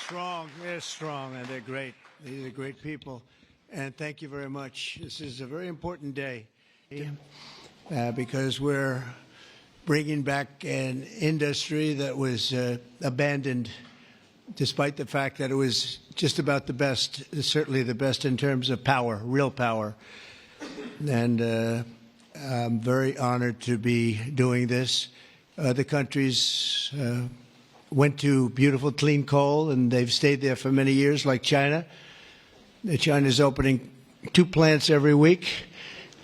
strong. They're strong, and they're great. These are great people. And thank you very much. This is a very important day because we're bringing back an industry that was abandoned, despite the fact that it was just about the best, certainly the best in terms of power, real power. And I'm very honored to be doing this. Other countries went to beautiful, clean coal, and they've stayed there for many years, like China. China's opening 2 plants every week.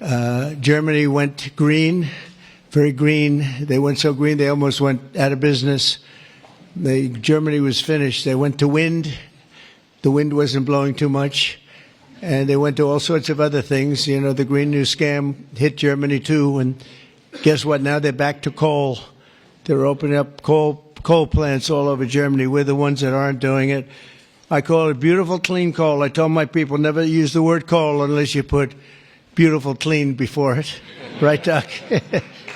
Germany went green, very green. They went so green they almost went out of business. Germany was finished. They went to wind. The wind wasn't blowing too much. And they went to all sorts of other things. You know, the Green New Scam hit Germany too. And guess what? Now they're back to coal. They're opening up coal plants all over Germany. We're the ones that aren't doing it. I call it beautiful, clean coal. I told my people never use the word coal unless you put beautiful, clean before it. Right, Doc?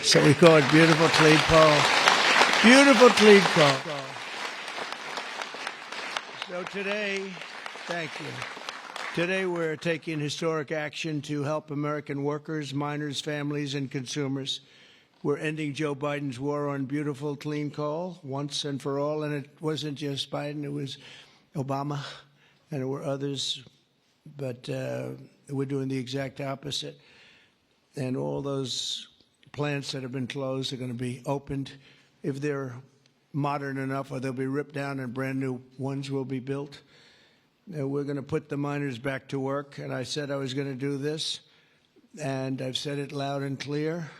So we call it beautiful, clean coal. Beautiful, clean coal. So today, thank you. Today we're taking historic action to help American workers, miners, families, and consumers. We're ending Joe Biden's war on beautiful, clean coal once and for all. And it wasn't just Biden, it was Obama, and there were others. But we're doing the exact opposite. And all those plants that have been closed are going to be opened. If they're modern enough, or they'll be ripped down and brand new ones will be built. We're going to put the miners back to work. And I said I was going to do this. And I've said it loud and clear.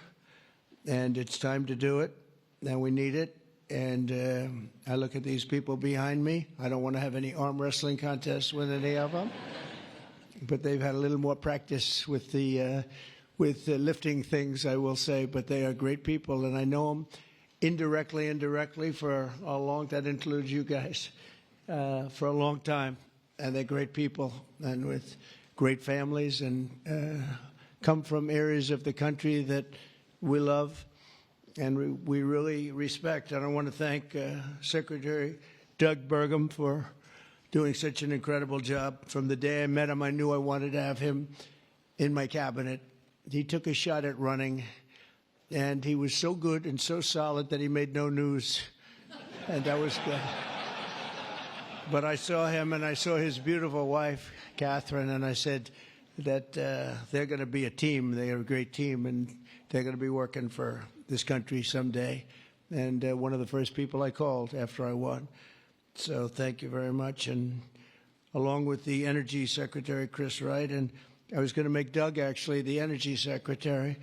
And it's time to do it, and we need it. And I look at these people behind me. I don't want to have any arm wrestling contests with any of them, but they've had a little more practice with the lifting things, I will say. But they are great people, and I know them indirectly for a long. That includes you guys for a long time, and they're great people, and with great families, and come from areas of the country that we love and we really respect. And I want to thank Secretary Doug Burgum for doing such an incredible job. From the day I met him, I knew I wanted to have him in my cabinet. He took a shot at running, and he was so good and so solid that he made no news, and that was good. But I saw him, and I saw his beautiful wife, Catherine, and I said that they're going to be a team. They are a great team, and they're going to be working for this country someday. And one of the first people I called after I won. So thank you very much. And along with the Energy Secretary, Chris Wright, and I was going to make Doug actually the Energy Secretary.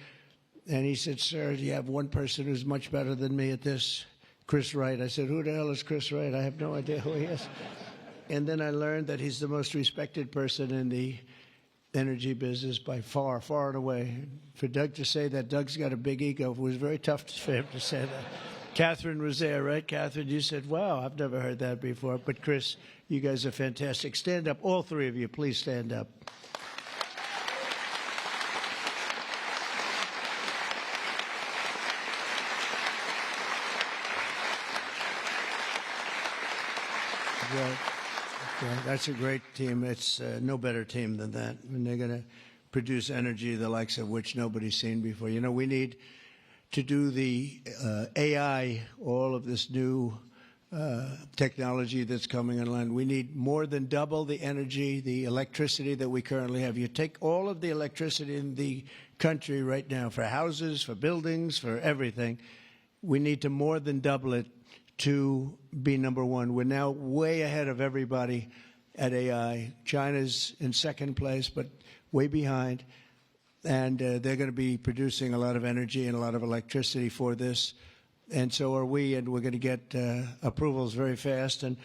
And he said, sir, you have one person who's much better than me at this, Chris Wright. I said, who the hell is Chris Wright? I have no idea who he is. And then I learned that he's the most respected person in the energy business by far, far and away. For Doug to say that Doug's got a big ego, it was very tough for him to say that. Catherine was there, right? Catherine, you said, wow, I've never heard that before. But Chris, you guys are fantastic. Stand up, all three of you, please stand up. Right. Yeah, that's a great team. It's no better team than that. And they're going to produce energy the likes of which nobody's seen before. You know, we need to do the AI, all of this new technology that's coming online. We need more than double the energy, the electricity that we currently have. You take all of the electricity in the country right now for houses, for buildings, for everything. We need to more than double it to be number one. We're now way ahead of everybody at AI. China's in second place, but way behind. And they're going to be producing a lot of energy and a lot of electricity for this. And so are we, and we're going to get approvals very fast. And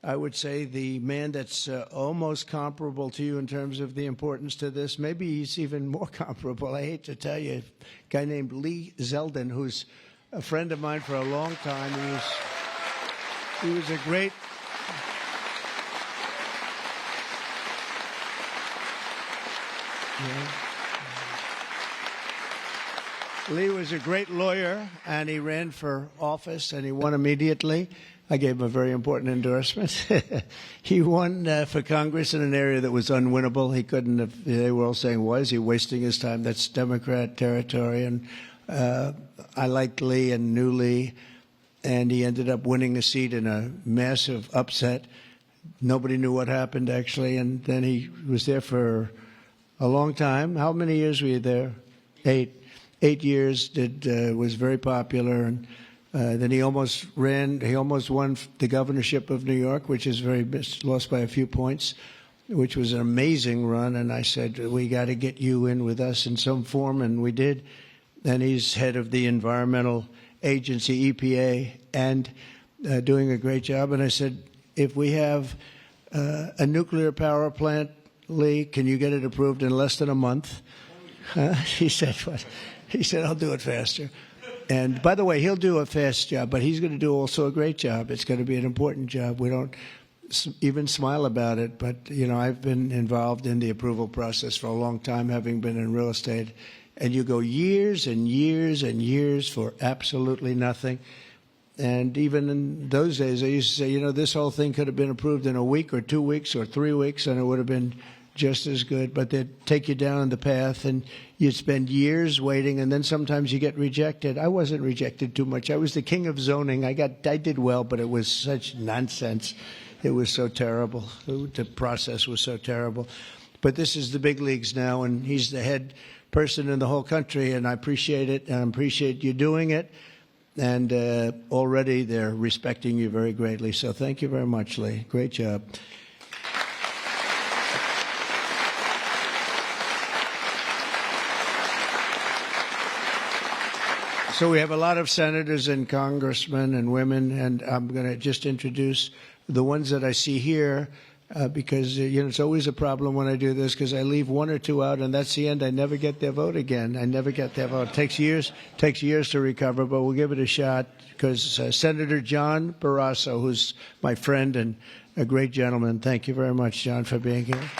I would say the man that's almost comparable to you in terms of the importance to this, maybe he's even more comparable, I hate to tell you, a guy named Lee Zeldin, who's a friend of mine for a long time. He was a great... Yeah. Lee was a great lawyer, and he ran for office, and he won immediately. I gave him a very important endorsement. He won for Congress in an area that was unwinnable. He couldn't have, they were all saying, why is he wasting his time? That's Democrat territory. And I liked Lee and knew Lee, and he ended up winning a seat in a massive upset. Nobody knew what happened, actually, and then he was there for a long time. How many years were you there? 8 years. Was very popular, and then he almost ran. He almost won the governorship of New York, which is lost by a few points, which was an amazing run. And I said, we got to get you in with us in some form, and we did. And he's head of the environmental agency, EPA, and doing a great job. And I said, if we have a nuclear power plant, Lee, can you get it approved in less than a month? He said, what? He said, I'll do it faster. And by the way, he'll do a fast job, but he's going to do also a great job. It's going to be an important job. We don't even smile about it, but, you know, I've been involved in the approval process for a long time, having been in real estate. And you go years and years and years for absolutely nothing. And even in those days, I used to say, you know, this whole thing could have been approved in a week or 2 weeks or 3 weeks, and it would have been just as good. But they'd take you down the path, and you'd spend years waiting, and then sometimes you get rejected. I wasn't rejected too much. I was the king of zoning. I did well, but it was such nonsense. It was so terrible. The process was so terrible. But this is the big leagues now, and he's the head person in the whole country, and I appreciate it, and I appreciate you doing it. And already they're respecting you very greatly. So thank you very much, Lee. Great job. So we have a lot of senators and congressmen and women, and I'm going to just introduce the ones that I see here. Because, you know, it's always a problem when I do this because I leave one or two out, and that's the end. I never get their vote again. I never get their vote. It takes years to recover, but we'll give it a shot because Senator John Barrasso, who's my friend and a great gentleman. Thank you very much, John, for being here.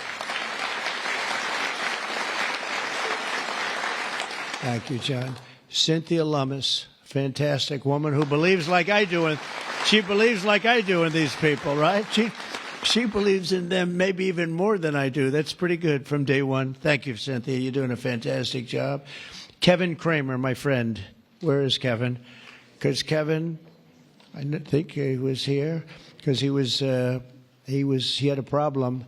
Thank you, John. Cynthia Lummis, fantastic woman who believes like I do, and she believes like I do in these people, right? She believes in them maybe even more than I do. That's pretty good from day one. Thank you, Cynthia. You're doing a fantastic job. Kevin Kramer, my friend. Where is Kevin? Because Kevin, I think he was here because he had a problem,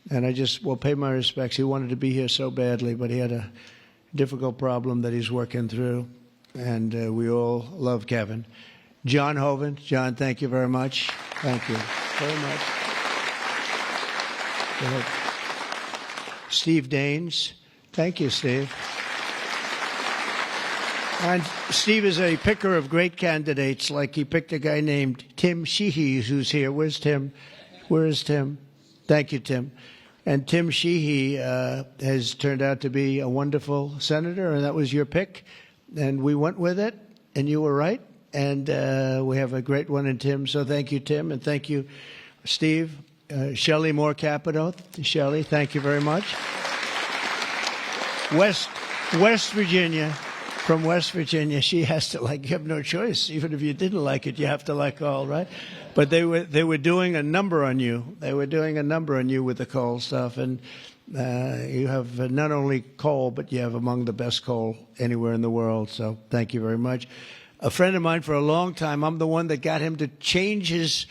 and I just will pay my respects. He wanted to be here so badly, but he had a difficult problem that he's working through, and we all love Kevin. John Hoven. John, thank you very much. Thank you very much. Steve Daines. Thank you, Steve. And Steve is a picker of great candidates, like he picked a guy named Tim Sheehy, who's here. Where's Tim? Where is Tim? Thank you, Tim. And Tim Sheehy has turned out to be a wonderful senator, and that was your pick. And we went with it, and you were right. And we have a great one in Tim. So thank you, Tim, and thank you, Steve. Shelley Moore Capito. Shelley, thank you very much. West Virginia. From West Virginia, she has to you have no choice. Even if you didn't like it, you have to like all, right? But they were doing a number on you. They were doing a number on you with the coal stuff. And you have not only coal, but you have among the best coal anywhere in the world. So thank you very much. A friend of mine for a long time, I'm the one that got him to change his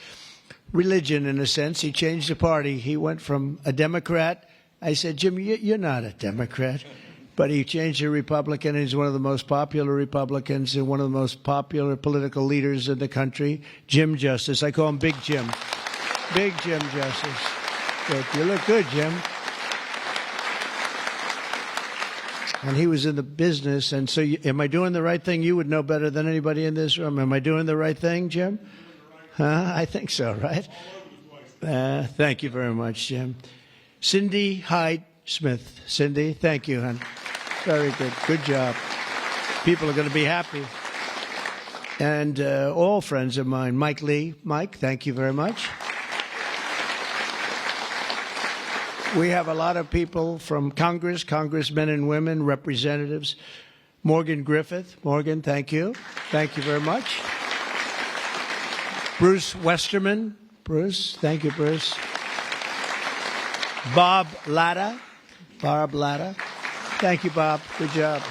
religion in a sense. He changed the party. He went from a Democrat. I said, Jim, you're not a Democrat. But he changed to Republican, and he's one of the most popular Republicans and one of the most popular political leaders in the country, Jim Justice. I call him Big Jim. Big Jim Justice. Good. You look good, Jim. And he was in the business, and so am I doing the right thing? You would know better than anybody in this room. Am I doing the right thing, Jim? Huh? I think so, right? Thank you very much, Jim. Cindy Hyde Smith. Cindy, thank you, hon. Very good. Good job. People are going to be happy. And all friends of mine. Mike Lee. Mike, thank you very much. We have a lot of people from Congress, congressmen and women, representatives. Morgan Griffith. Morgan, thank you. Thank you very much. Bruce Westerman. Bruce, thank you, Bruce. Bob Latta. Bob Latta. Thank you, Bob. Good job.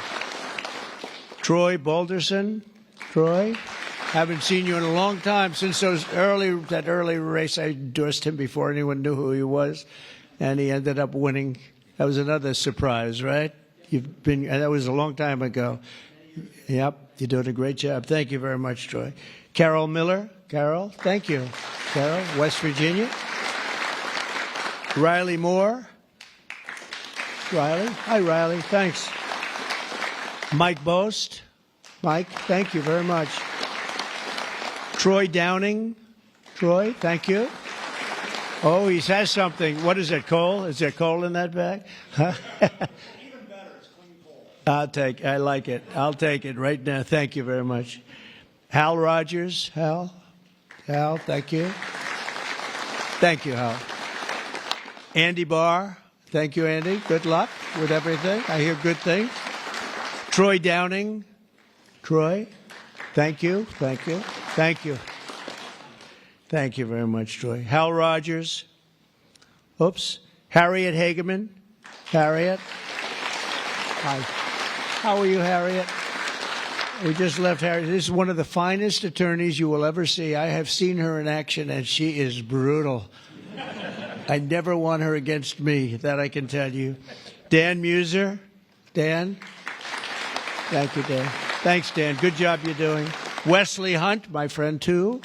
Troy Balderson. Troy, haven't seen you in a long time. Since that early race, I endorsed him before anyone knew who he was, and he ended up winning. That was another surprise, right? That was a long time ago. Yep, you're doing a great job. Thank you very much, Troy. Carol Miller. Carol, thank you. Carol, West Virginia. Riley Moore. Riley. Hi, Riley. Thanks. Mike Boast. Mike, thank you very much. Troy Downing. Troy, thank you. Oh, he says something. What is it, coal? Is there coal in that bag? Huh? Even better, it's clean coal. I like it. I'll take it right now. Thank you very much. Hal Rogers. Hal, thank you. Thank you, Hal. Andy Barr. Thank you, Andy. Good luck with everything. I hear good things. Troy Downing. Troy, thank you. Thank you. Thank you. Thank you very much, Troy. Hal Rogers. Oops. Harriet Hageman. Harriet. Hi. How are you, Harriet? We just left Harriet. This is one of the finest attorneys you will ever see. I have seen her in action, and she is brutal. I never want her against me, that I can tell you. Dan Muser. Dan. Thank you, Dan. Thanks, Dan. Good job you're doing. Wesley Hunt, my friend, too.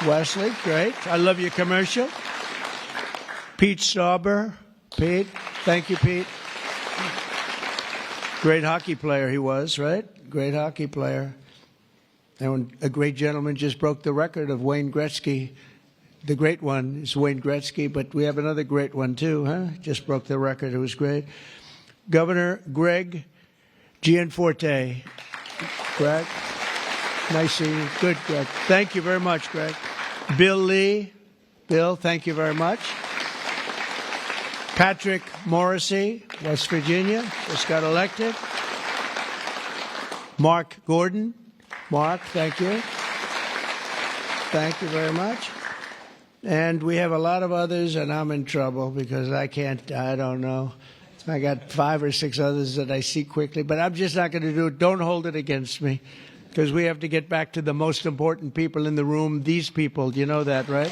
Wesley, great. I love your commercial. Pete Stauber. Pete, thank you, Pete. Great hockey player he was, right? Great hockey player. And a great gentleman just broke the record of Wayne Gretzky. The great one is Wayne Gretzky, but we have another great one, too, huh? Just broke the record. It was great. Governor Greg Gianforte. Greg, nice seeing you. Good, Greg. Thank you very much, Greg. Bill Lee. Bill, thank you very much. Patrick Morrissey, West Virginia, just got elected. Mark Gordon. Mark, thank you. Thank you very much. And we have a lot of others, and I'm in trouble because I don't know. I got 5 or 6 others that I see quickly, but I'm just not going to do it. Don't hold it against me, because we have to get back to the most important people in the room, these people. You know that, right?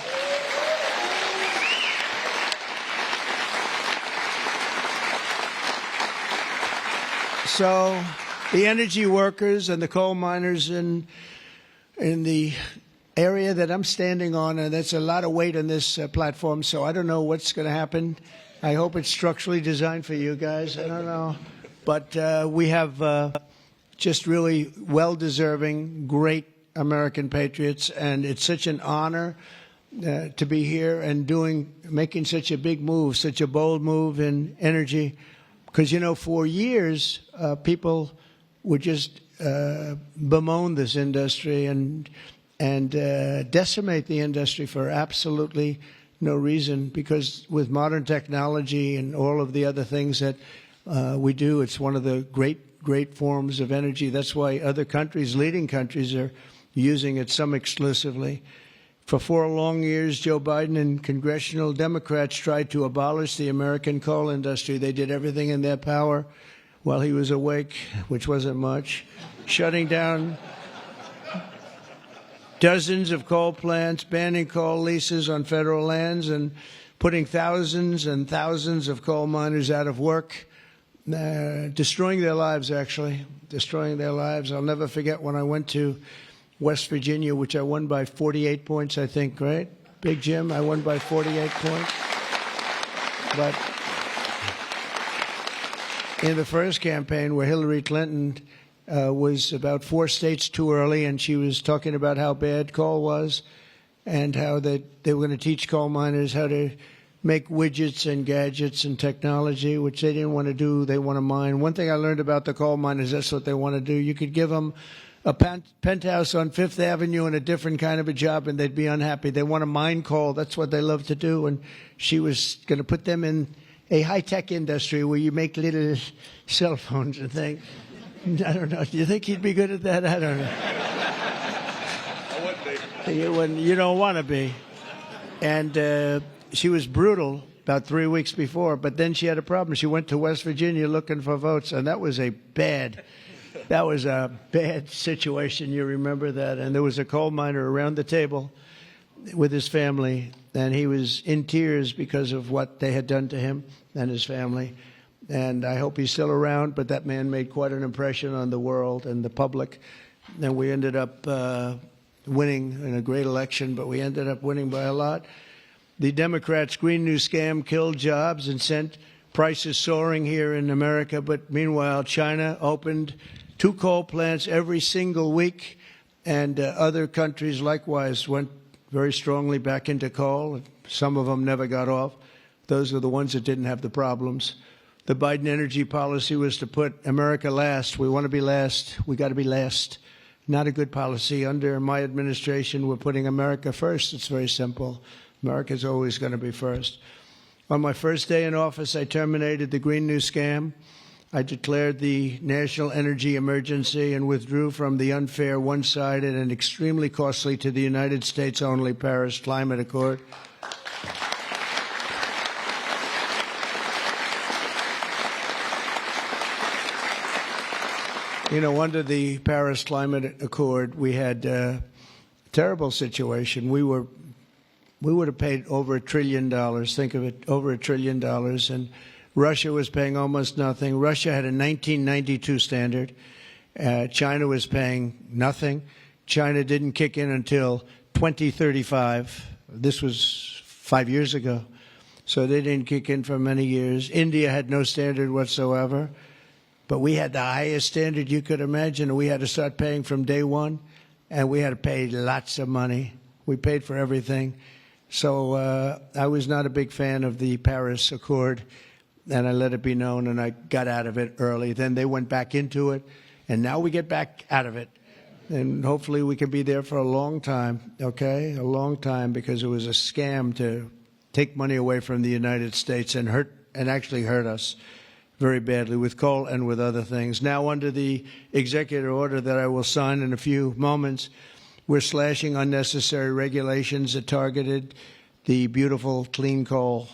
So the energy workers and the coal miners in the area that I'm standing on, and that's a lot of weight on this platform, so I don't know what's going to happen. I hope it's structurally designed for you guys. I don't know. But we have just really well-deserving, great American patriots, and it's such an honor to be here and making such a big move, such a bold move in energy. Because, for years, people would just bemoan this industry and decimate the industry for absolutely no reason, because with modern technology and all of the other things that we do, it's one of the great forms of energy. That's why other countries, leading countries, are using it, some exclusively. For 4 long years, Joe Biden and congressional Democrats tried to abolish the American coal industry. They did everything in their power while he was awake, which wasn't much, shutting down dozens of coal plants, banning coal leases on federal lands, and putting thousands and thousands of coal miners out of work, destroying their lives, actually, destroying their lives. I'll never forget when I went to West Virginia, which I won by 48 points, I think, right? Big Jim, I won by 48 points. But in the first campaign where Hillary Clinton was about 4 states too early, and she was talking about how bad coal was and how they were going to teach coal miners how to make widgets and gadgets and technology, which they didn't want to do. They want to mine. One thing I learned about the coal miners, that's what they want to do. You could give them a penthouse on Fifth Avenue and a different kind of a job, and they'd be unhappy. They want to mine coal. That's what they love to do. And she was going to put them in a high-tech industry where you make little cell phones and things. I don't know. Do you think he'd be good at that? I don't know. I wouldn't be. You don't want to be. And she was brutal about 3 weeks before, but then she had a problem. She went to West Virginia looking for votes, and that was a bad situation. You remember that? And there was a coal miner around the table with his family, and he was in tears because of what they had done to him and his family. And I hope he's still around, but that man made quite an impression on the world and the public. And we ended up winning in a great election, but we ended up winning by a lot. The Democrats' Green New scam killed jobs and sent prices soaring here in America. But meanwhile, China opened 2 coal plants every single week, and other countries likewise went very strongly back into coal. Some of them never got off. Those are the ones that didn't have the problems. The Biden energy policy was to put America last. We want to be last. We got to be last. Not a good policy. Under my administration, we're putting America first. It's very simple. America's always going to be first. On my first day in office, I terminated the Green New scam. I declared the national energy emergency and withdrew from the unfair, one-sided, and extremely costly to the United States only Paris Climate Accord. You know, under the Paris Climate Accord, we had a terrible situation. We would have paid over $1 trillion. Think of it, over $1 trillion. And Russia was paying almost nothing. Russia had a 1992 standard. China was paying nothing. China didn't kick in until 2035. This was 5 years ago. So they didn't kick in for many years. India had no standard whatsoever. But we had the highest standard you could imagine. We had to start paying from day one. And we had to pay lots of money. We paid for everything. So I was not a big fan of the Paris Accord, and I let it be known, and I got out of it early. Then they went back into it, and now we get back out of it. And hopefully we can be there for a long time, okay? A long time, because it was a scam to take money away from the United States and actually hurt us very badly with coal and with other things. Now, under the executive order that I will sign in a few moments, we're slashing unnecessary regulations that targeted the beautiful clean coal.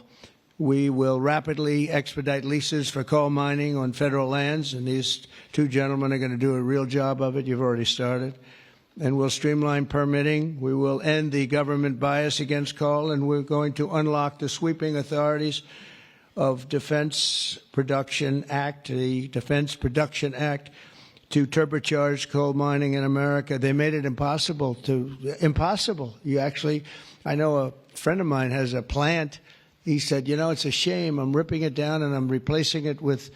We will rapidly expedite leases for coal mining on federal lands, and these 2 gentlemen are going to do a real job of it. You've already started. And we'll streamline permitting. We will end the government bias against coal, and we're going to unlock the sweeping authorities of Defense Production Act, the Defense Production Act, to turbocharge coal mining in America. They made it impossible. You actually, I know a friend of mine has a plant. He said, you know, it's a shame. I'm ripping it down and I'm replacing it with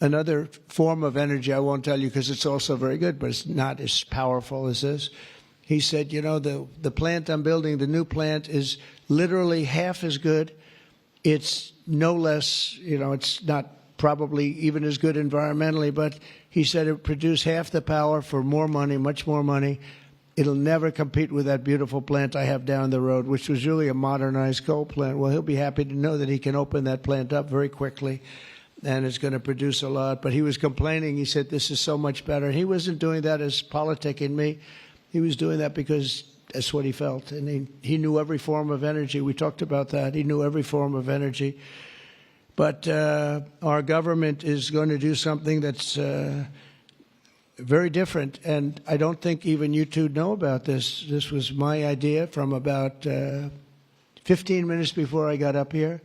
another form of energy. I won't tell you because it's also very good, but it's not as powerful as this. He said, you know, the plant I'm building, the new plant, is literally half as good. It's no less, you know, it's not probably even as good environmentally, but he said it produced half the power for more money, much more money. It'll never compete with that beautiful plant I have down the road, which was really a modernized coal plant. Well, he'll be happy to know that he can open that plant up very quickly, and it's going to produce a lot. But he was complaining. He said, this is so much better. He wasn't doing that as politicking me. He was doing that because that's what he felt. And he knew every form of energy. We talked about that. He knew every form of energy. But our government is going to do something that's very different, and I don't think even you two know about this. This was my idea from about 15 minutes before I got up here.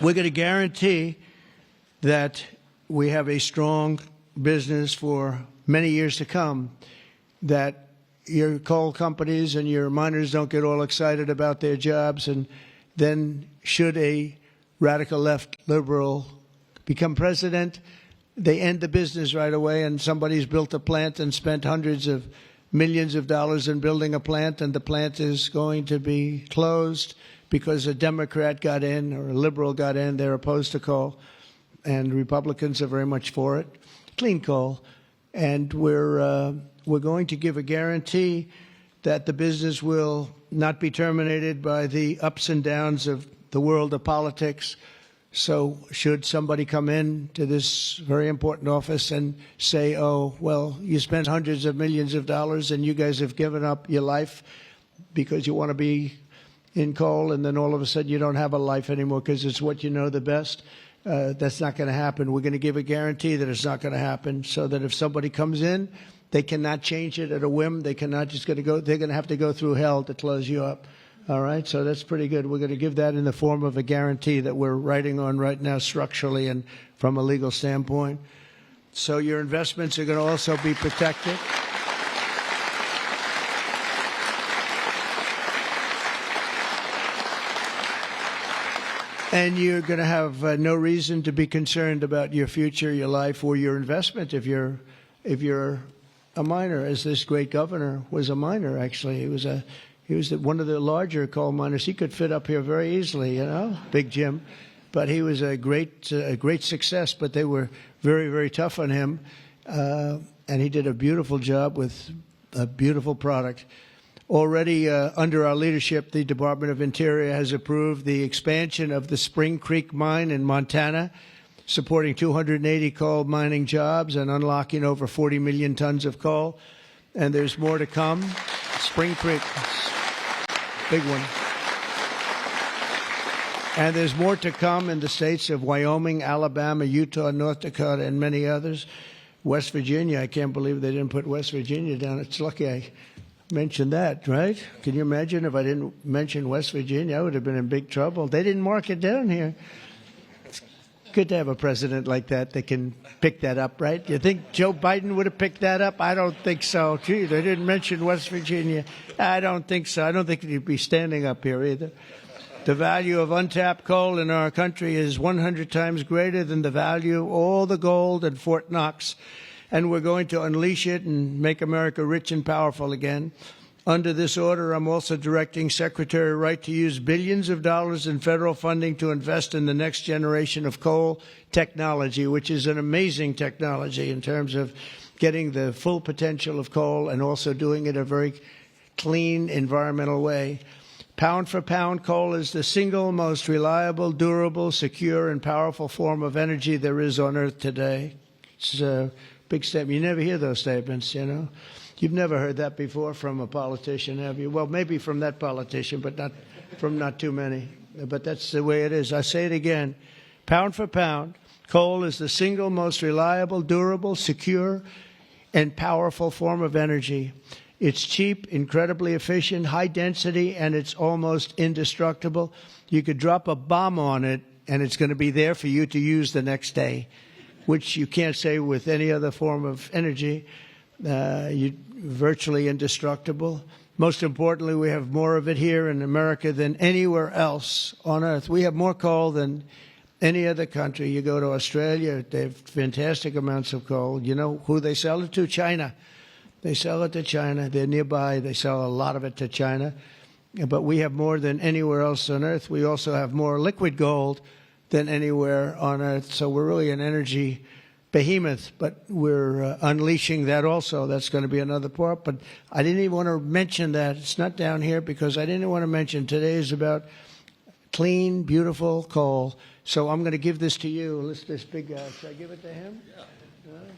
We're going to guarantee that we have a strong business for many years to come, that your coal companies and your miners don't get all excited about their jobs, and then should a radical left liberal become president, they end the business right away, and somebody's built a plant and spent hundreds of millions of dollars in building a plant, and the plant is going to be closed because a Democrat got in or a liberal got in. They're opposed to coal, and Republicans are very much for it, clean coal. And we're going to give a guarantee that the business will not be terminated by the ups and downs of the world of politics. So should somebody come in to this very important office and say, oh, well, you spent hundreds of millions of dollars and you guys have given up your life because you want to be in coal, and then all of a sudden you don't have a life anymore because it's what you know the best? That's not going to happen. We're going to give a guarantee that it's not going to happen, so that if somebody comes in, they cannot change it at a whim. They cannot just going to go. They're going to have to go through hell to close you up. All right, so that's pretty good. We're going to give that in the form of a guarantee that we're writing on right now structurally and from a legal standpoint. So your investments are going to also be protected. And you're going to have no reason to be concerned about your future, your life, or your investment if you're a miner, as this great governor was a miner, actually. He was one of the larger coal miners. He could fit up here very easily, you know, Big Jim. But he was a great success, but they were very, very tough on him. And he did a beautiful job with a beautiful product. Already under our leadership, the Department of Interior has approved the expansion of the Spring Creek mine in Montana, supporting 280 coal mining jobs and unlocking over 40 million tons of coal. And there's more to come. Spring Creek, big one. And there's more to come in the states of Wyoming, Alabama, Utah, North Dakota, and many others. West Virginia, I can't believe they didn't put West Virginia down. It's lucky I mentioned that, right? Can you imagine if I didn't mention West Virginia? I would have been in big trouble. They didn't mark it down here. It's good to have a president like that can pick that up, right? You think Joe Biden would have picked that up? I don't think so. Gee, they didn't mention West Virginia. I don't think so. I don't think he'd be standing up here either. The value of untapped coal in our country is 100 times greater than the value of all the gold at Fort Knox. And we're going to unleash it and make America rich and powerful again. Under this order, I'm also directing Secretary Wright to use billions of dollars in federal funding to invest in the next generation of coal technology, which is an amazing technology in terms of getting the full potential of coal and also doing it a very clean, environmental way. Pound for pound, coal is the single most reliable, durable, secure, and powerful form of energy there is on Earth today. It's a big statement. You never hear those statements, you know. You've never heard that before from a politician, have you? Well, maybe from that politician, but not too many. But that's the way it is. I say it again. Pound for pound, coal is the single most reliable, durable, secure, and powerful form of energy. It's cheap, incredibly efficient, high density, and it's almost indestructible. You could drop a bomb on it, and it's going to be there for you to use the next day, which you can't say with any other form of energy. You're virtually indestructible. Most importantly, we have more of it here in America than anywhere else on Earth. We have more coal than any other country. You go to Australia, they have fantastic amounts of coal. You know who they sell it to? China. They sell it to China. They're nearby. They sell a lot of it to China. But we have more than anywhere else on Earth. We also have more liquid gold than anywhere on Earth. So we're really an energy behemoth, but we're unleashing that also. That's going to be another part. But I didn't even want to mention that. It's not down here because I didn't want to mention today is about clean, beautiful coal. So I'm going to give this to you. This big guy. Should I give it to him? Yeah.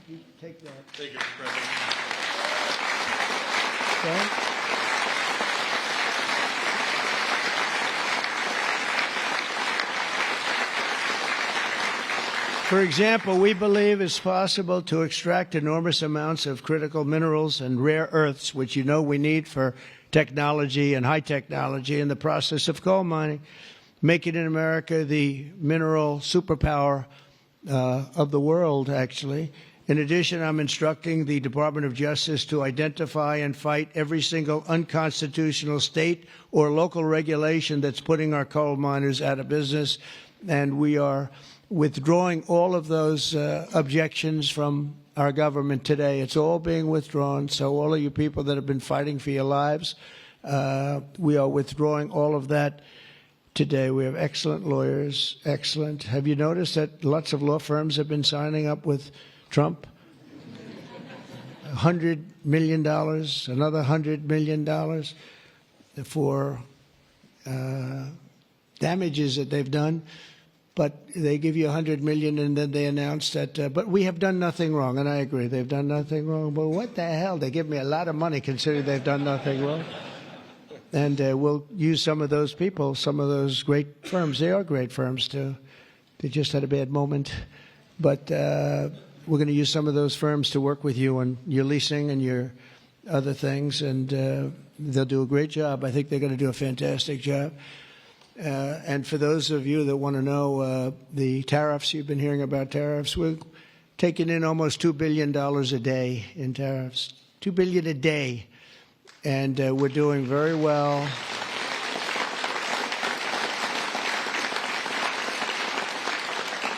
You take that. Thank you, Mr. President. Okay. For example, we believe it's possible to extract enormous amounts of critical minerals and rare earths, which you know we need for technology and high technology in the process of coal mining, making in America the mineral superpower of the world, actually. In addition, I'm instructing the Department of Justice to identify and fight every single unconstitutional state or local regulation that's putting our coal miners out of business, and we are withdrawing all of those objections from our government today. It's all being withdrawn. So all of you people that have been fighting for your lives, we are withdrawing all of that today. We have excellent lawyers, excellent. Have you noticed that lots of law firms have been signing up with Trump? $100 million, another $100 million for damages that they've done. but they give you $100 million and then they announce that. But we have done nothing wrong, and I agree, they've done nothing wrong. But what the hell? They give me a lot of money considering they've done nothing wrong. And we'll use some of those people, some of those great firms. They are great firms, too. They just had a bad moment. But we're going to use some of those firms to work with you on your leasing and your other things, and they'll do a great job. I think they're going to do a fantastic job. And for those of you that want to know the tariffs, you've been hearing about tariffs, we're taking in almost $2 billion a day in tariffs. $2 billion a day. And we're doing very well.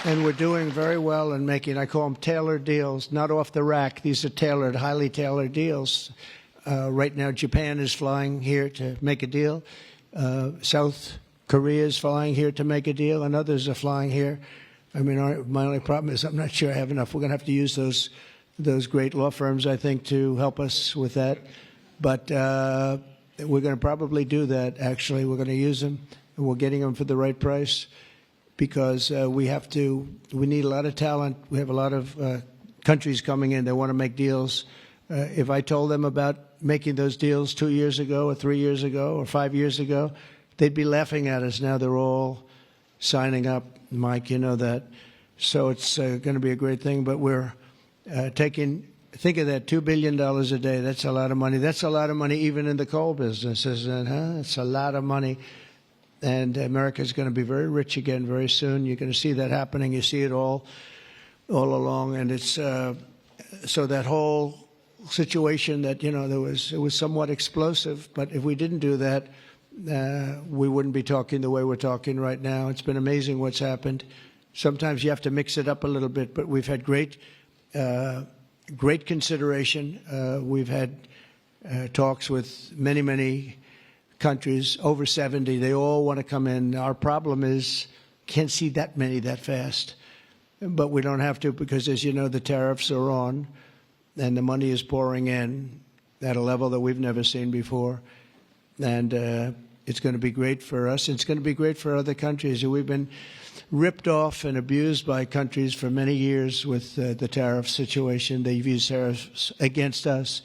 And we're doing very well in making, I call them tailored deals, not off the rack. These are tailored, highly tailored deals. Right now, Japan is flying here to make a deal. South Korea is flying here to make a deal, and others are flying here. I mean, my only problem is I'm not sure I have enough. We're going to have to use those great law firms, I think, to help us with that. But we're going to probably do that, actually. We're going to use them, and we're getting them for the right price because we need a lot of talent. We have a lot of countries coming in. They want to make deals. If I told them about making those deals 2 years ago or 3 years ago or 5 years ago, they'd be laughing at us. Now they're all signing up. Mike, you know that. So it's going to be a great thing. But we're think of that, $2 billion a day. That's a lot of money. That's a lot of money even in the coal business, isn't it? Huh? It's a lot of money. And America's going to be very rich again very soon. You're going to see that happening. You see it all along. And it's so that whole situation that, you know, it was somewhat explosive. But if we didn't do that, we wouldn't be talking the way we're talking right now. It's been amazing what's happened. Sometimes you have to mix it up a little bit, but we've had great consideration. We've had talks with many countries, over 70. They all want to come in. Our problem is can't see that many that fast. But we don't have to because, as you know, the tariffs are on and the money is pouring in at a level that we've never seen before. And it's going to be great for us. It's going to be great for other countries. We've been ripped off and abused by countries for many years with the tariff situation. They've used tariffs against us.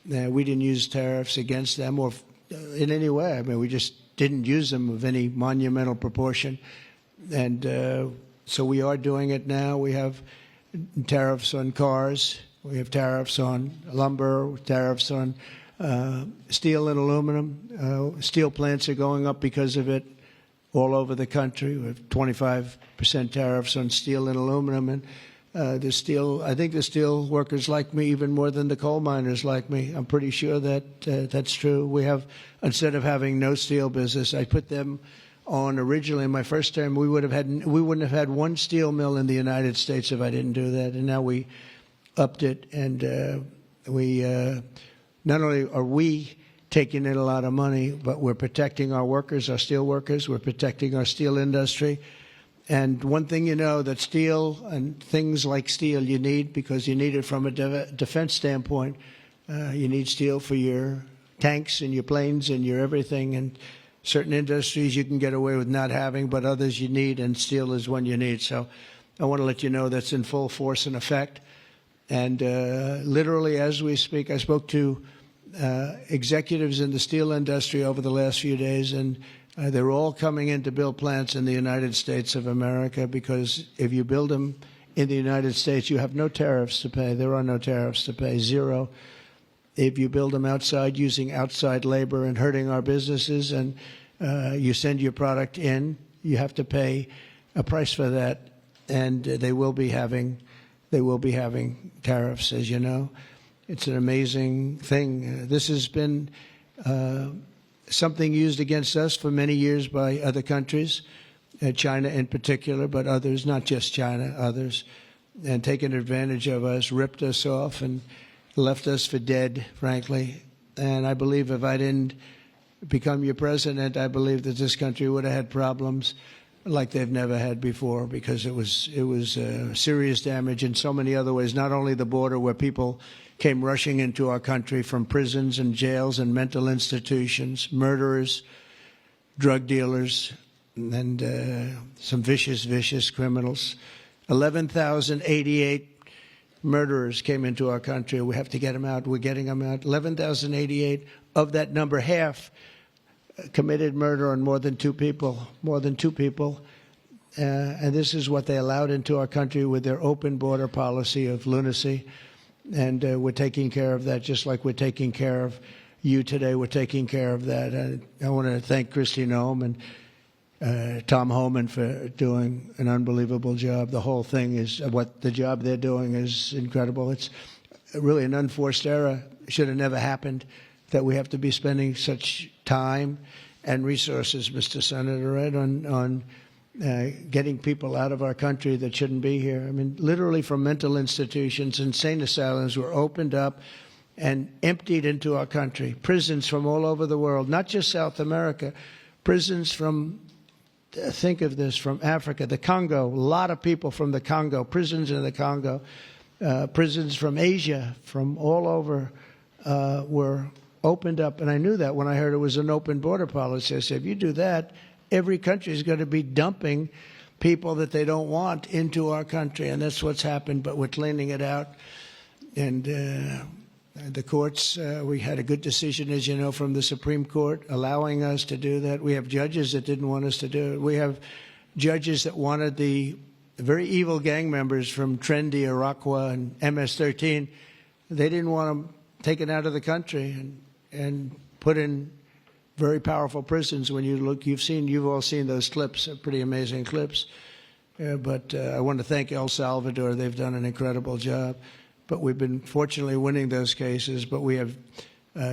We didn't use tariffs against them or in any way. I mean, we just didn't use them of any monumental proportion. And so we are doing it now. We have tariffs on cars. We have tariffs on lumber, tariffs on steel and aluminum. Steel plants are going up because of it all over the country. We have 25% tariffs on steel and aluminum. And I think the steel workers like me even more than the coal miners like me. I'm pretty sure that that's true. We have, instead of having no steel business, I put them on originally in my first term. We wouldn't have had one steel mill in the United States if I didn't do that. And now we upped it, and we not only are we taking in a lot of money, but we're protecting our workers, our steel workers. We're protecting our steel industry. And one thing you know, that steel and things like steel you need, because you need it from a defense standpoint. You need steel for your tanks and your planes and your everything. And certain industries you can get away with not having, but others you need, and steel is one you need. So I want to let you know that's in full force and effect. And literally as we speak, I spoke to executives in the steel industry over the last few days, and they're all coming in to build plants in the United States of America, because if you build them in the United States, you have no tariffs to pay. There are no tariffs to pay, zero. If you build them outside using outside labor and hurting our businesses, and you send your product in, you have to pay a price for that, and they will be having tariffs, as you know. It's an amazing thing. This has been something used against us for many years by other countries, China in particular, but others, not just China, others, and taken advantage of us, ripped us off, and left us for dead, frankly. And I believe if I didn't become your president, I believe that this country would have had problems like they've never had before, because it was serious damage in so many other ways, not only the border where people came rushing into our country from prisons and jails and mental institutions, murderers, drug dealers, and some vicious criminals. 11,088 murderers came into our country. We have to get them out. We're getting them out. 11,088. Of that number, half committed murder on more than two people. And this is what they allowed into our country with their open border policy of lunacy. And we're taking care of that, just like we're taking care of you today. We're taking care of that. I want to thank Kristi Noem and Tom Homan for doing an unbelievable job. The whole thing is, what the job they're doing is incredible. It's really an unforced error. It should have never happened that we have to be spending such time and resources, Mr. Senator, right, on getting people out of our country that shouldn't be here. I mean, literally from mental institutions, insane asylums were opened up and emptied into our country. Prisons from all over the world, not just South America, prisons from, think of this, from Africa, the Congo, a lot of people from the Congo, prisons in the Congo, prisons from Asia, from all over were opened up. And I knew that when I heard it was an open border policy. I said, if you do that, every country is going to be dumping people that they don't want into our country. And that's what's happened, but we're cleaning it out. And the courts, we had a good decision, as you know, from the Supreme Court allowing us to do that. We have judges that didn't want us to do it. We have judges that wanted the very evil gang members from Trendy, Iroquois, and MS-13. They didn't want them taken out of the country and put in very powerful prisons. When you look, you've all seen those clips, pretty amazing clips. But I want to thank El Salvador. They've done an incredible job. But we've been fortunately winning those cases. But we have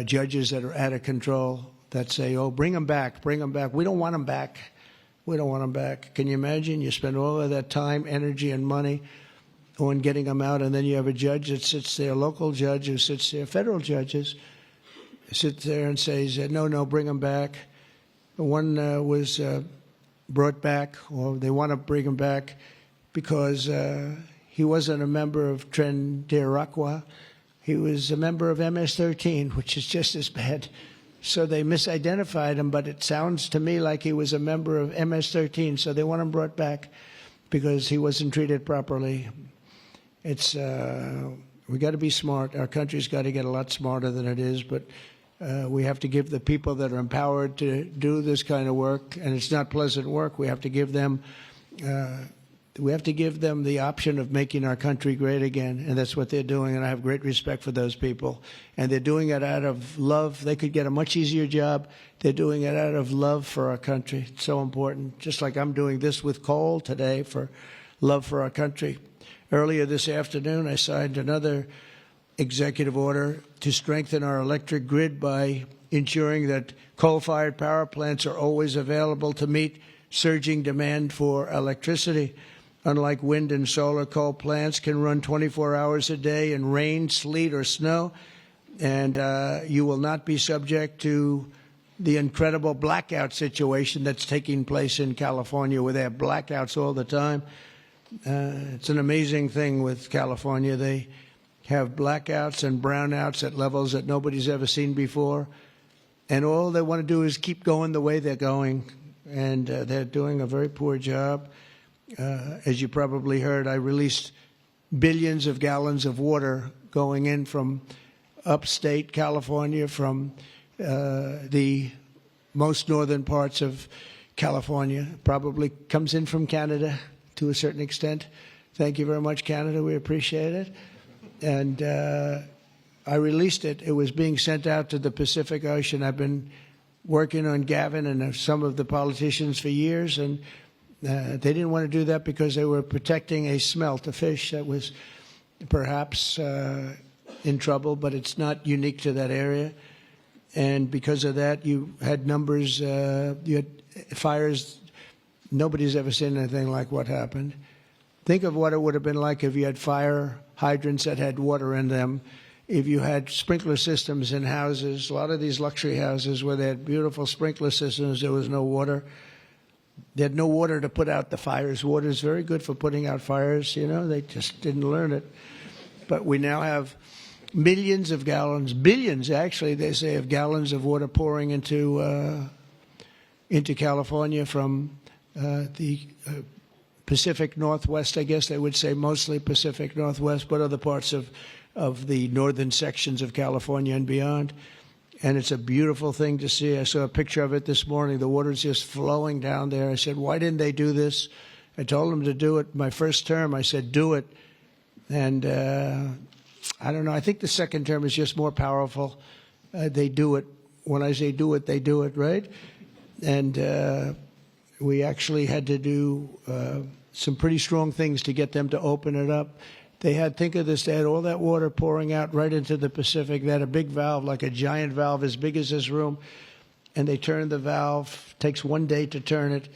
judges that are out of control that say, oh, bring them back, bring them back. We don't want them back. We don't want them back. Can you imagine? You spend all of that time, energy, and money on getting them out, and then you have a judge that sits there, a local judge who sits there, federal judges, sit there and says, no, bring them back. One was brought back, or they want to bring him back because he wasn't a member of Tren de Iroquois. He was a member of MS-13, which is just as bad. So they misidentified him, but it sounds to me like he was a member of MS-13, so they want him brought back because he wasn't treated properly. It's we got to be smart. Our country's got to get a lot smarter than it is, but we have to give the people that are empowered to do this kind of work, and it's not pleasant work. We have to give them the option of making our country great again, and that's what they're doing, and I have great respect for those people. And they're doing it out of love. They could get a much easier job. They're doing it out of love for our country. It's so important, just like I'm doing this with coal today for love for our country. Earlier this afternoon, I signed another executive order to strengthen our electric grid by ensuring that coal-fired power plants are always available to meet surging demand for electricity. Unlike wind and solar, coal plants can run 24 hours a day in rain, sleet, or snow, and you will not be subject to the incredible blackout situation that's taking place in California, where they have blackouts all the time. It's an amazing thing with California. They have blackouts and brownouts at levels that nobody's ever seen before. And all they want to do is keep going the way they're going. And they're doing a very poor job. As you probably heard, I released billions of gallons of water going in from upstate California, from the most northern parts of California. Probably comes in from Canada to a certain extent. Thank you very much, Canada. We appreciate it. And I released it. It was being sent out to the Pacific Ocean. I've been working on Gavin and some of the politicians for years, and they didn't want to do that because they were protecting a smelt, a fish that was perhaps in trouble, but it's not unique to that area. And because of that, you had numbers, you had fires. Nobody's ever seen anything like what happened. Think of what it would have been like if you had fire hydrants that had water in them, if you had sprinkler systems in houses. A lot of these luxury houses where they had beautiful sprinkler systems, there was no water. They had no water to put out the fires. Water is very good for putting out fires. You know, they just didn't learn it. But we now have millions of gallons, billions actually, they say, of gallons of water pouring into California from the Pacific Northwest, I guess they would say, mostly Pacific Northwest, but other parts of the northern sections of California and beyond. And it's a beautiful thing to see. I saw a picture of it this morning. The water's just flowing down there. I said, why didn't they do this? I told them to do it my first term. I said, do it. And I don't know. I think the second term is just more powerful. They do it. When I say do it, they do it, right? And we actually had to do some pretty strong things to get them to open it up. They had, think of this, they had all that water pouring out right into the Pacific. They had a big valve, like a giant valve as big as this room, and they turned the valve. Takes 1 day to turn it,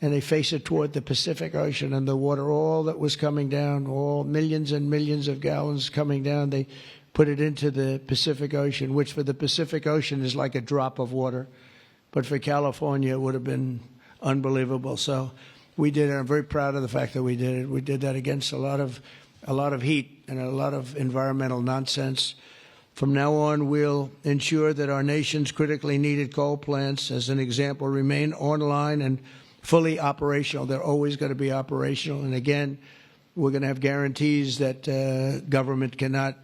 and they face it toward the Pacific Ocean, and the water, all that was coming down, all millions and millions of gallons coming down, they put it into the Pacific Ocean, which for the Pacific Ocean is like a drop of water. But for California, it would have been unbelievable. So we did it. I'm very proud of the fact that we did it. We did that against a lot of heat and a lot of environmental nonsense. From now on, we'll ensure that our nation's critically needed coal plants, as an example, remain online and fully operational. They're always going to be operational. And again, we're going to have guarantees that government cannot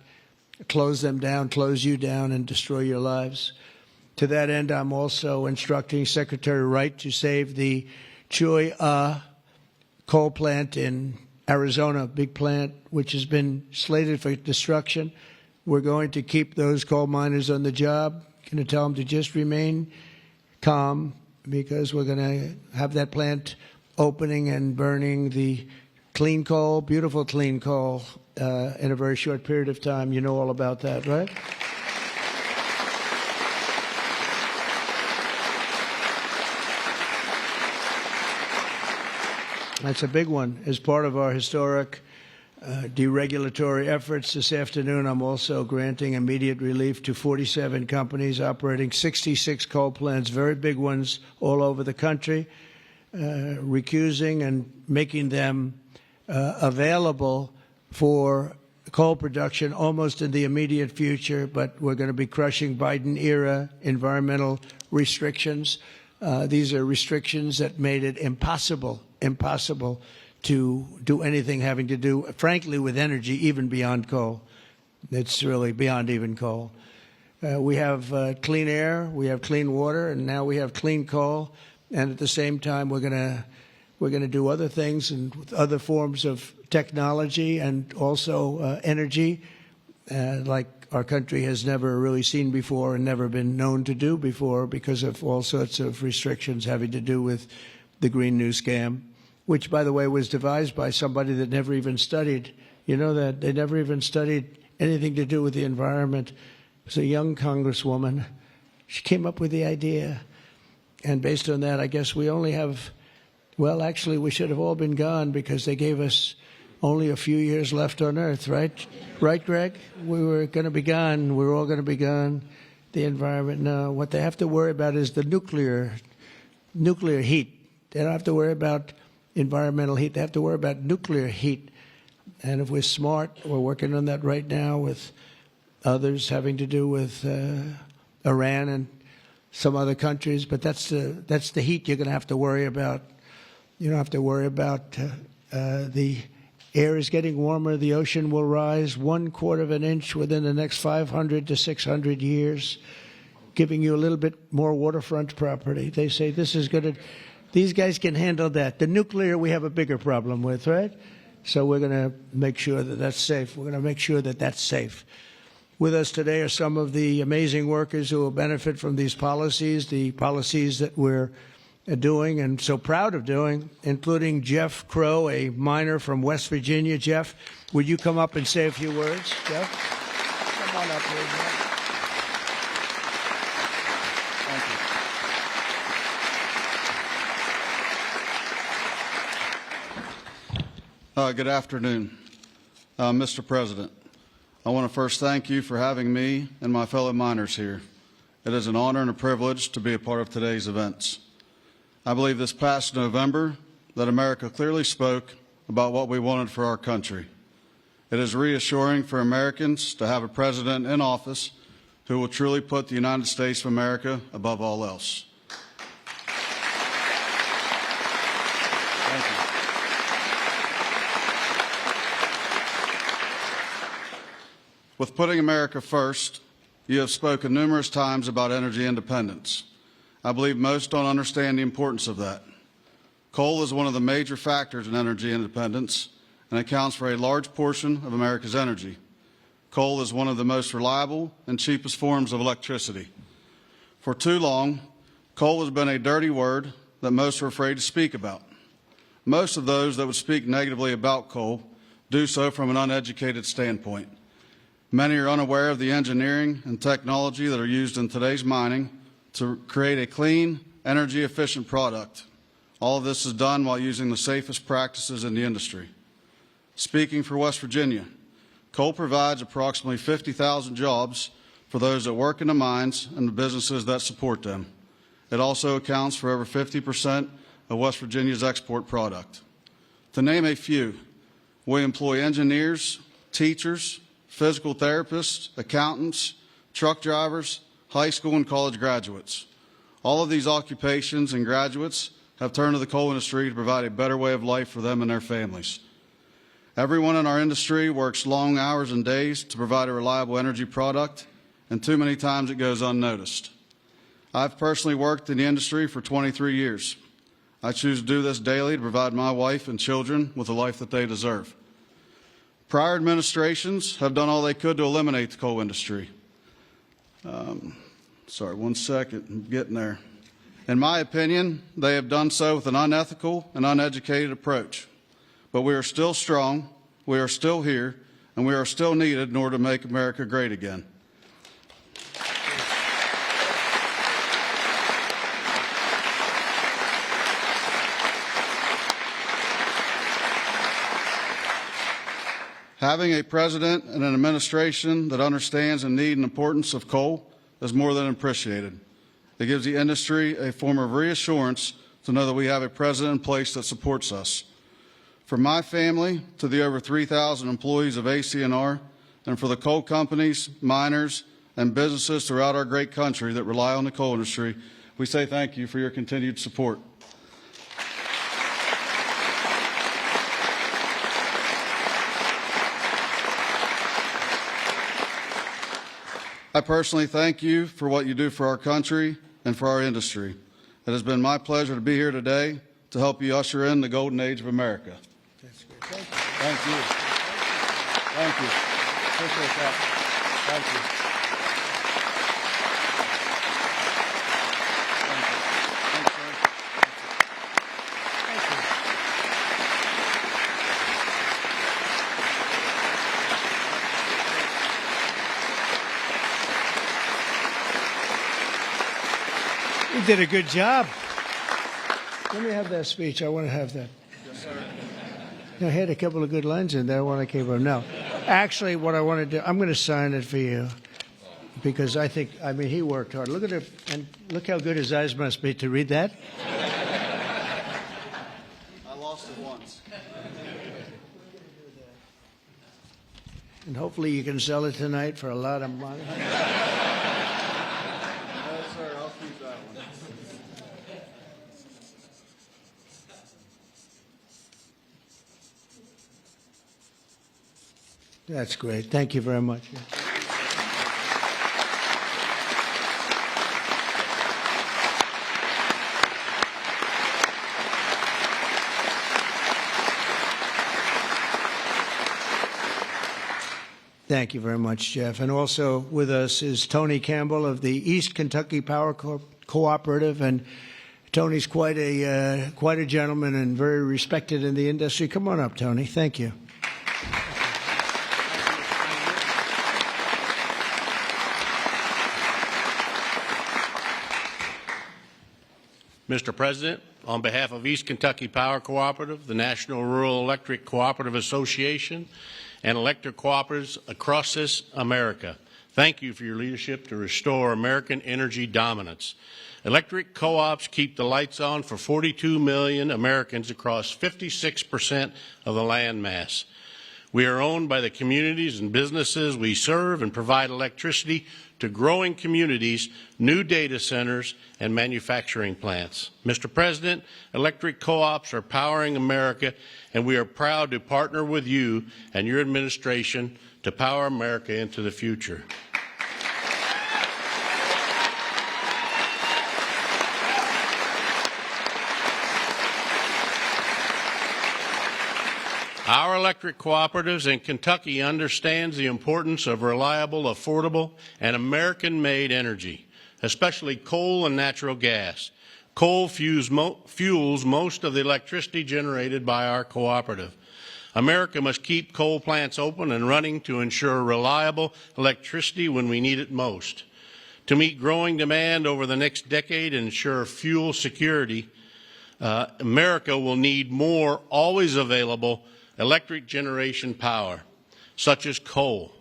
close them down, close you down, and destroy your lives. To that end, I'm also instructing Secretary Wright to save the Cholla coal plant in Arizona, big plant, which has been slated for destruction. We're going to keep those coal miners on the job. Going to tell them to just remain calm, because we're going to have that plant opening and burning the clean coal, beautiful clean coal, in a very short period of time. You know all about that, right? That's a big one. As part of our historic deregulatory efforts this afternoon, I'm also granting immediate relief to 47 companies operating 66 coal plants, very big ones all over the country, recusing and making them available for coal production almost in the immediate future. But we're going to be crushing Biden-era environmental restrictions. These are restrictions that made it impossible to do anything having to do, frankly, with energy, even beyond coal. It's really beyond even coal. We have clean air, we have clean water, and now we have clean coal. And at the same time, we're going to do other things and with other forms of technology and also energy, like our country has never really seen before and never been known to do before, because of all sorts of restrictions having to do with the Green New Scam, which, by the way, was devised by somebody that never even studied. You know that? They never even studied anything to do with the environment. It was a young congresswoman. She came up with the idea. And based on that, I guess we only have, well, actually, we should have all been gone, because they gave us only a few years left on Earth, right? Right, Greg? We were going to be gone. We were all going to be gone. The environment, no. What they have to worry about is the nuclear heat. They don't have to worry about environmental heat. They have to worry about nuclear heat. And if we're smart, we're working on that right now with others having to do with Iran and some other countries. But that's the heat you're going to have to worry about. You don't have to worry about the air is getting warmer. The ocean will rise 1/4 of an inch within the next 500 to 600 years, giving you a little bit more waterfront property. They say this is going to... These guys can handle that. The nuclear we have a bigger problem with, right? So we're going to make sure that that's safe. We're going to make sure that that's safe. With us today are some of the amazing workers who will benefit from these policies, the policies that we're doing and so proud of doing, including Jeff Crow, a miner from West Virginia. Jeff, would you come up and say a few words? Jeff? Come on up here, Jeff. Good afternoon, Mr. President. I want to first thank you for having me and my fellow miners here. It is an honor and a privilege to be a part of today's events. I believe this past November that America clearly spoke about what we wanted for our country. It is reassuring for Americans to have a president in office who will truly put the United States of America above all else. With putting America first, you have spoken numerous times about energy independence. I believe most don't understand the importance of that. Coal is one of the major factors in energy independence and accounts for a large portion of America's energy. Coal is one of the most reliable and cheapest forms of electricity. For too long, coal has been a dirty word that most are afraid to speak about. Most of those that would speak negatively about coal do so from an uneducated standpoint. Many are unaware of the engineering and technology that are used in today's mining to create a clean, energy-efficient product. All of this is done while using the safest practices in the industry. Speaking for West Virginia, coal provides approximately 50,000 jobs for those that work in the mines and the businesses that support them. It also accounts for over 50% of West Virginia's export product. To name a few, we employ engineers, teachers, physical therapists, accountants, truck drivers, high school and college graduates. All of these occupations and graduates have turned to the coal industry to provide a better way of life for them and their families. Everyone in our industry works long hours and days to provide a reliable energy product, and too many times it goes unnoticed. I've personally worked in the industry for 23 years. I choose to do this daily to provide my wife and children with the life that they deserve. Prior administrations have done all they could to eliminate the coal industry. Sorry, one second, I'm getting there. In my opinion, they have done so with an unethical and uneducated approach. But we are still strong, we are still here, and we are still needed in order to make America great again. Having a president and an administration that understands the need and importance of coal is more than appreciated. It gives the industry a form of reassurance to know that we have a president in place that supports us. From my family to the over 3,000 employees of ACNR, and for the coal companies, miners, and businesses throughout our great country that rely on the coal industry, we say thank you for your continued support. I personally thank you for what you do for our country and for our industry. It has been my pleasure to be here today to help you usher in the golden age of America. That's good. Thank you. Thank you. Thank you. Appreciate that. Thank you. You did a good job. Let me have that speech. I want to have that. Yes, sir. I had a couple of good lines in there when I came from. No, actually, what I want to do, I'm going to sign it for you because I mean, he worked hard. Look at it, and look how good his eyes must be to read that. I lost it once. And hopefully you can sell it tonight for a lot of money. No, sir, I'll keep that one. That's great. Thank you very much. Thank you very much, Jeff. And also with us is Tony Campbell of the East Kentucky Power Cooperative, and Tony's quite a gentleman and very respected in the industry. Come on up, Tony. Thank you. Mr. President, on behalf of East Kentucky Power Cooperative, the National Rural Electric Cooperative Association, and electric cooperatives across this America, thank you for your leadership to restore American energy dominance. Electric co-ops keep the lights on for 42 million Americans across 56% of the land mass. We are owned by the communities and businesses we serve and provide electricity to growing communities, new data centers, and manufacturing plants. Mr. President, electric co-ops are powering America, and we are proud to partner with you and your administration to power America into the future. Our electric cooperatives in Kentucky understands the importance of reliable, affordable, and American-made energy, especially coal and natural gas. Coal fuels most of the electricity generated by our cooperative. America must keep coal plants open and running to ensure reliable electricity when we need it most. To meet growing demand over the next decade and ensure fuel security, America will need more always available electric generation power, such as coal.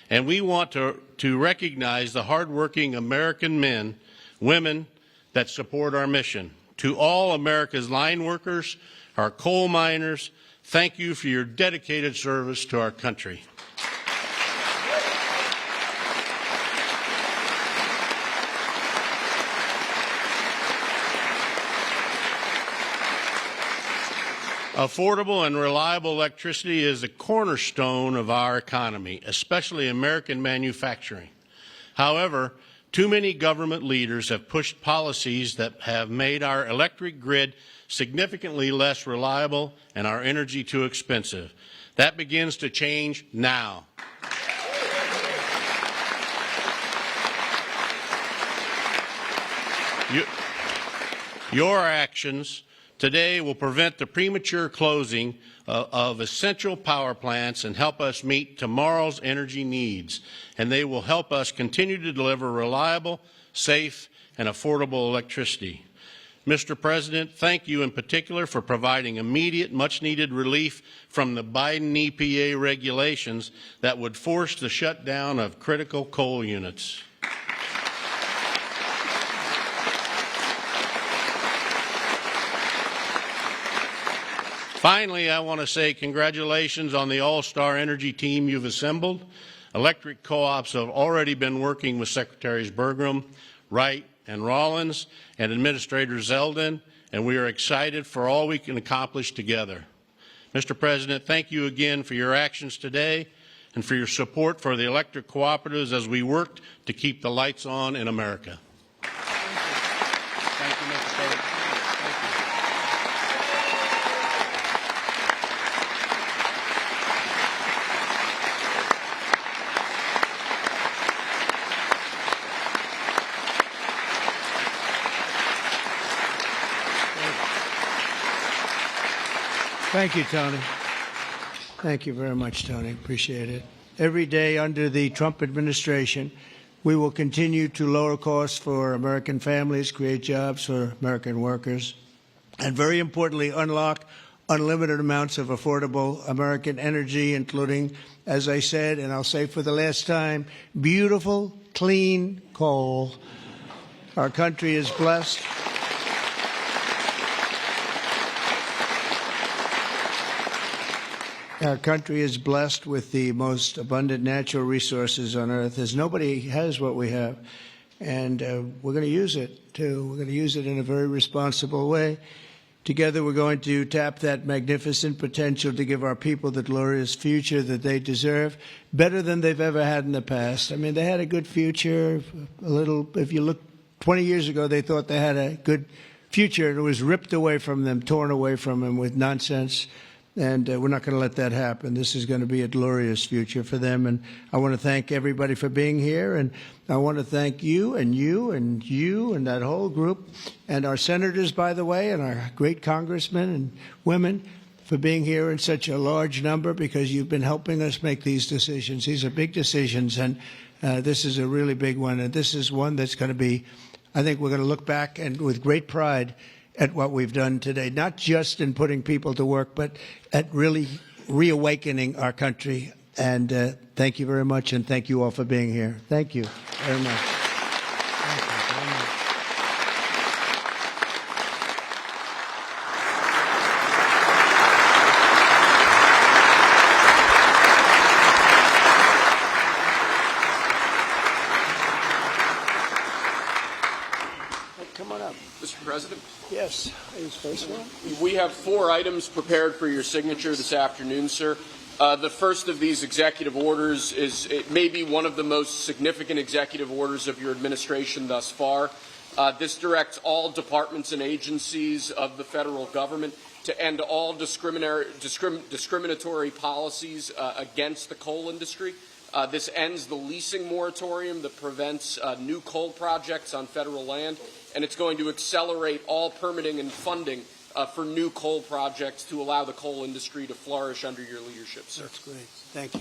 And we want to recognize the hardworking American men, women that support our mission. To all America's line workers, our coal miners, thank you for your dedicated service to our country. Affordable and reliable electricity is the cornerstone of our economy, especially American manufacturing. However, too many government leaders have pushed policies that have made our electric grid significantly less reliable and our energy too expensive. That begins to change now. Your actions today will prevent the premature closing of essential power plants and help us meet tomorrow's energy needs. And they will help us continue to deliver reliable, safe, and affordable electricity. Mr. President, thank you in particular for providing immediate, much-needed relief from the Biden EPA regulations that would force the shutdown of critical coal units. Finally, I want to say congratulations on the all-star energy team you've assembled. Electric co-ops have already been working with Secretaries Bergrum, Wright, and Rollins, and Administrator Zeldin, and we are excited for all we can accomplish together. Mr. President, thank you again for your actions today and for your support for the electric cooperatives as we work to keep the lights on in America. Thank you, Mr. President. Thank you, Tony. Thank you very much, Tony. Appreciate it. Every day under the Trump administration, we will continue to lower costs for American families, create jobs for American workers, and very importantly, unlock unlimited amounts of affordable American energy, including, as I said, and I'll say for the last time, beautiful, clean coal. Our country is blessed. Our country is blessed with the most abundant natural resources on earth, as nobody has what we have. And we're going to use it, too. We're going to use it in a very responsible way. Together, we're going to tap that magnificent potential to give our people the glorious future that they deserve, better than they've ever had in the past. I mean, they had a good future. A little, if you look 20 years ago, they thought they had a good future, and it was ripped away from them, torn away from them with nonsense. And we're not going to let that happen. This is going to be a glorious future for them. And I want to thank everybody for being here. And I want to thank you and you and you and that whole group and our senators, by the way, and our great congressmen and women for being here in such a large number, because you've been helping us make these decisions. These are big decisions, and this is a really big one. And this is one that's going to be, I think we're going to look back and with great pride at what we've done today, not just in putting people to work, but at really reawakening our country. And thank you very much, and thank you all for being here. Thank you very much. Thank you very much. Come on up. Mr. President, Yes, please, first one. we have 4 items prepared for your signature this afternoon, sir. The first of these executive orders is maybe one of the most significant executive orders of your administration thus far. This directs all departments and agencies of the federal government to end all discriminatory policies against the coal industry. This ends the leasing moratorium that prevents new coal projects on federal land, and it's going to accelerate all permitting and funding for new coal projects to allow the coal industry to flourish under your leadership, sir. That's great. Thank you.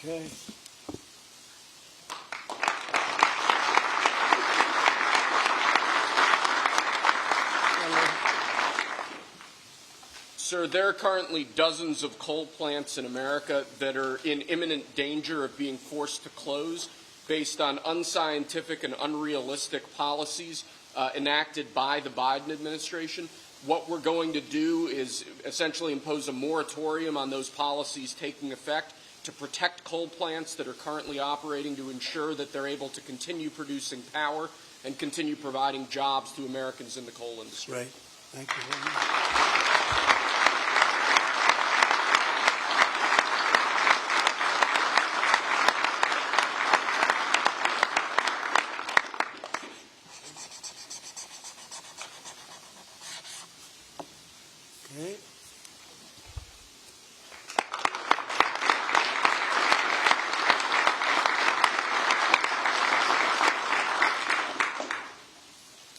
Okay. Sir, there are currently dozens of coal plants in America that are in imminent danger of being forced to close based on unscientific and unrealistic policies enacted by the Biden administration. What we're going to do is essentially impose a moratorium on those policies taking effect to protect coal plants that are currently operating, to ensure that they're able to continue producing power and continue providing jobs to Americans in the coal industry. Right. Thank you very much. Okay.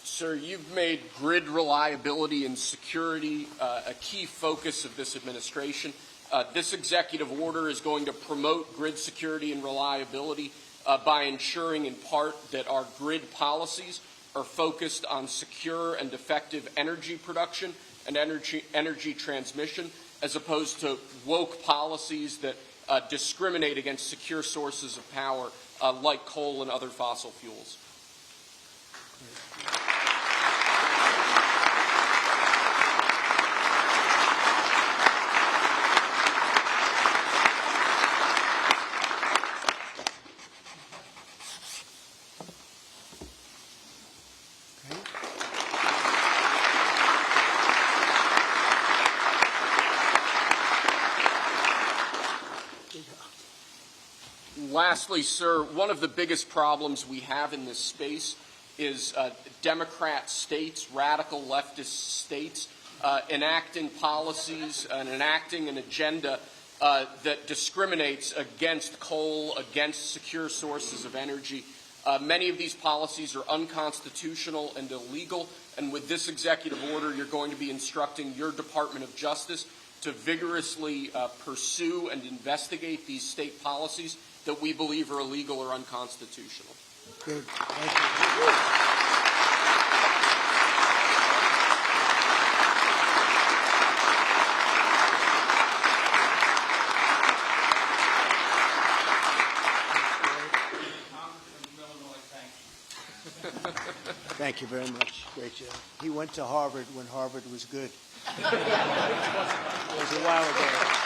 Sir, you've made grid reliability and security a key focus of this administration. This executive order is going to promote grid security and reliability by ensuring in part that our grid policies are focused on secure and effective energy production and energy transmission, as opposed to woke policies that discriminate against secure sources of power like coal and other fossil fuels. Lastly, sir, one of the biggest problems we have in this space is Democrat states, radical leftist states, enacting policies and enacting an agenda that discriminates against coal, against secure sources of energy. Many of these policies are unconstitutional and illegal, and with this executive order, you're going to be instructing your Department of Justice to vigorously pursue and investigate these state policies that we believe are illegal or unconstitutional. Good. Thank you. Thank you very much. Great job. He went to Harvard when Harvard was good. It was a while ago.